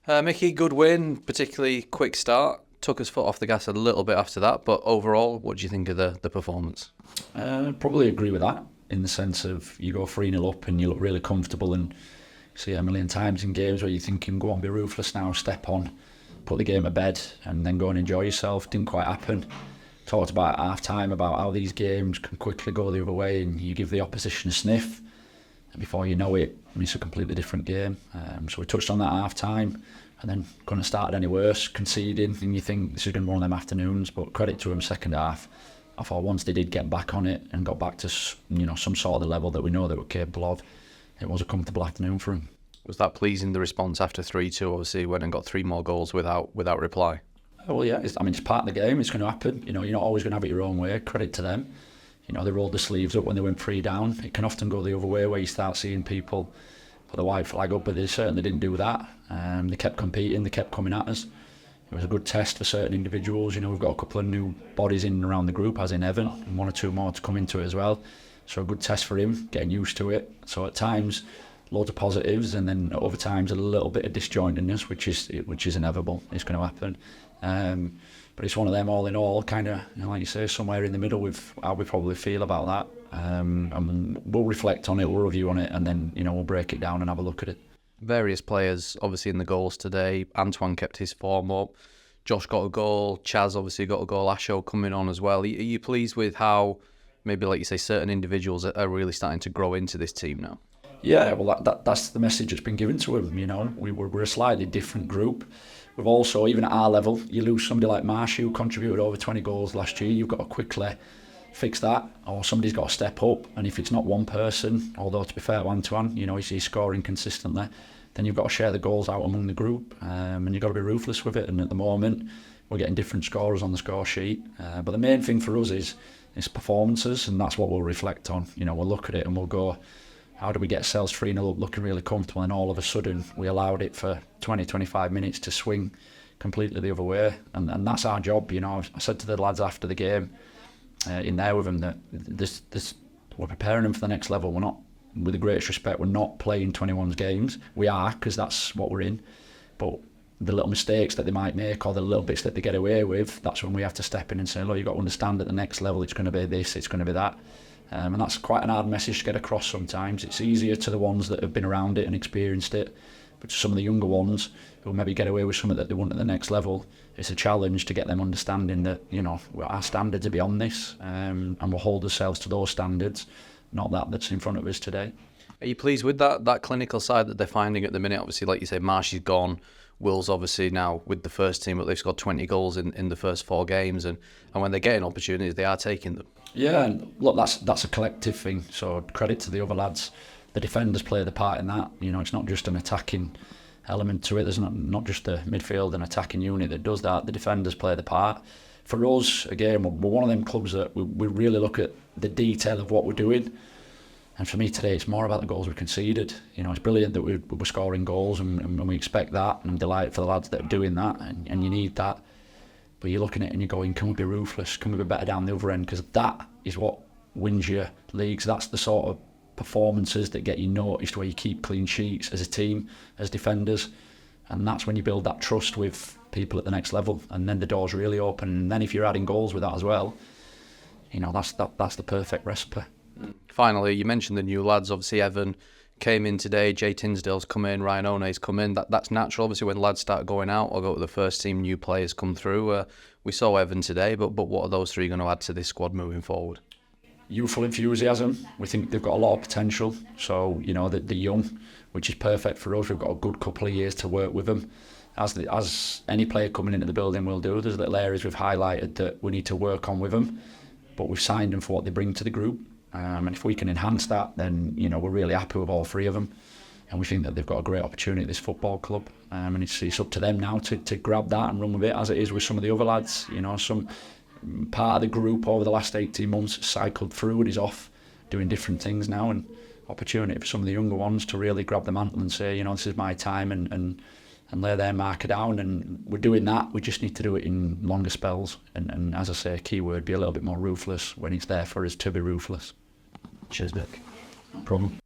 Mickey, good win, particularly quick start. Took us foot off the gas a little bit after that, but overall, what do you think of the performance? Probably agree with that in the sense of you go 3-0 up and you look really comfortable, and see it a million times in games where you're thinking, go on, be ruthless now, step on, put the game to bed and then go and enjoy yourself. Didn't quite happen. Talked about at half time about how these games can quickly go the other way and you give the opposition a sniff and before you know it, it's a completely different game. So we touched on that at half time and then couldn't have started any worse, conceding, and you think this is going to be one of them afternoons, but credit to him second half. I thought once they did get back on it and got back to some sort of the level that we know they were capable of, it was a comfortable afternoon for him. Was that pleasing, the response after 3-2? Obviously went and got 3 more goals without reply. Well, yeah, it's part of the game. It's going to happen. You're not always going to have it your own way. Credit to them. They rolled the sleeves up when they went 3 down. It can often go the other way where you start seeing people put the white flag up, but they certainly didn't do that. They kept competing. They kept coming at us. It was a good test for certain individuals. We've got a couple of new bodies in and around the group, as in Evan, and 1 or 2 more to come into it as well. So a good test for him, getting used to it. So at times, loads of positives, and then at other times a little bit of disjointedness, which is inevitable. It's going to happen. But it's one of them, all in all, kind of, like you say, somewhere in the middle with how we probably feel about that. And we'll reflect on it, we'll review on it, and then we'll break it down and have a look at it. Various players obviously in the goals today. Antoine kept his form up. Josh got a goal. Chaz obviously got a goal. Asho coming on as well. Are you pleased with how, maybe like you say, certain individuals are really starting to grow into this team now? Yeah, well, that's the message that's been given to him. We're a slightly different group. We've also, even at our level, you lose somebody like Marsh who contributed over 20 goals last year. You've got to quickly fix that, or somebody's got to step up. And if it's not one person, although to be fair to Antoine, he's scoring consistently, then you've got to share the goals out among the group, and you've got to be ruthless with it. And at the moment, we're getting different scorers on the score sheet. But the main thing for us is performances, and that's what we'll reflect on. We'll look at it and we'll go, how do we get ourselves 3-0 up, looking really comfortable, and all of a sudden we allowed it for 20-25 minutes to swing completely the other way, and that's our job. I said to the lads after the game in there with them that this we're preparing them for the next level. We're not, with the greatest respect, we're not playing 21's games. We are, because that's what we're in, but the little mistakes that they might make or the little bits that they get away with, that's when we have to step in and say, look, you've got to understand at the next level it's going to be this, it's going to be that. And that's quite an hard message to get across sometimes. It's easier to the ones that have been around it and experienced it, but to some of the younger ones who maybe get away with something that they want at the next level, it's a challenge to get them understanding that our standards are beyond this, and we'll hold ourselves to those standards, not that's in front of us today. Are you pleased with that clinical side that they're finding at the minute? Obviously, like you say, Marshy's gone. Will's obviously now with the first team, but they've scored 20 goals in the first 4 games, and when they're getting opportunities, they are taking them. Yeah, and look, that's a collective thing, so credit to the other lads. The defenders play the part in that. It's not just an attacking element to it. There's not just a midfield and attacking unit that does that. The defenders play the part. For us, again, we're one of them clubs that we really look at the detail of what we're doing. And for me today, it's more about the goals we conceded. It's brilliant that we're scoring goals, and we expect that, and I'm delighted for the lads that are doing that, and you need that. But you're looking at it and you're going, can we be ruthless? Can we be better down the other end? Because that is what wins you leagues. That's the sort of performances that get you noticed, where you keep clean sheets as a team, as defenders. And that's when you build that trust with people at the next level. And then the door's really open. And then if you're adding goals with that as well, that's the perfect recipe. Finally, you mentioned the new lads. Obviously, Evan came in today, Jay Tinsdale's come in, Ryan One's come in. That's natural, obviously, when lads start going out or go to the first team, new players come through. We saw Evan today, but what are those 3 going to add to this squad moving forward? Youthful enthusiasm. We think they've got a lot of potential. So, they're young, which is perfect for us. We've got a good couple of years to work with them. As any player coming into the building will do, there's little areas we've highlighted that we need to work on with them, but we've signed them for what they bring to the group. And if we can enhance that, then we're really happy with all 3 of them, and we think that they've got a great opportunity at this football club. And it's up to them now to grab that and run with it, as it is with some of the other lads. Some part of the group over the last 18 months cycled through and is off doing different things now, and opportunity for some of the younger ones to really grab the mantle and say, this is my time, and lay their marker down. And we're doing that. We just need to do it in longer spells, and as I say, key word, be a little bit more ruthless when it's there for us to be ruthless. Cheers, Vic. No problem.